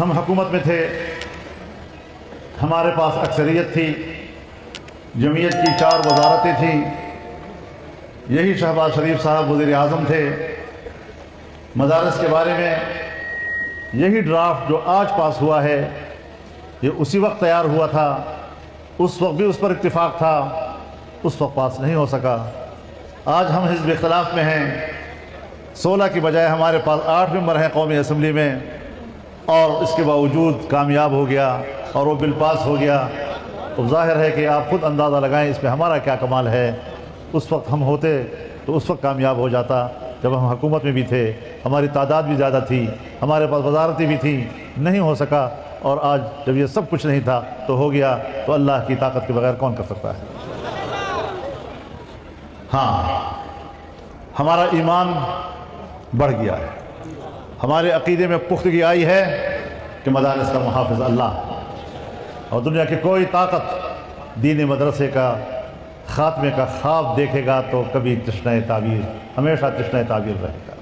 ہم حکومت میں تھے، ہمارے پاس اکثریت تھی، جمعیت کی 4 وزارتیں تھیں، یہی شہباز شریف صاحب وزیر اعظم تھے۔ مدارس کے بارے میں یہی ڈرافٹ جو آج پاس ہوا ہے یہ اسی وقت تیار ہوا تھا، اس وقت بھی اس پر اتفاق تھا، اس وقت پاس نہیں ہو سکا۔ آج ہم حزب اختلاف میں ہیں، 16 کی بجائے ہمارے پاس 8 ممبر ہیں قومی اسمبلی میں، اور اس کے باوجود کامیاب ہو گیا اور وہ بل پاس ہو گیا۔ تو ظاہر ہے کہ آپ خود اندازہ لگائیں اس میں ہمارا کیا کمال ہے۔ اس وقت ہم ہوتے تو اس وقت کامیاب ہو جاتا جب ہم حکومت میں بھی تھے، ہماری تعداد بھی زیادہ تھی، ہمارے پاس وزارتیں بھی تھیں، نہیں ہو سکا۔ اور آج جب یہ سب کچھ نہیں تھا تو ہو گیا، تو اللہ کی طاقت کے بغیر کون کر سکتا ہے؟ ہاں، ہمارا ایمان بڑھ گیا ہے، ہمارے عقیدے میں پختگی آئی ہے کہ مدارس کا محافظ اللہ، اور دنیا کی کوئی طاقت دینی مدرسے کا خاتمے کا خواب دیکھے گا تو کبھی تشنہ تعبیر، ہمیشہ تشنہ تعبیر رہے گا۔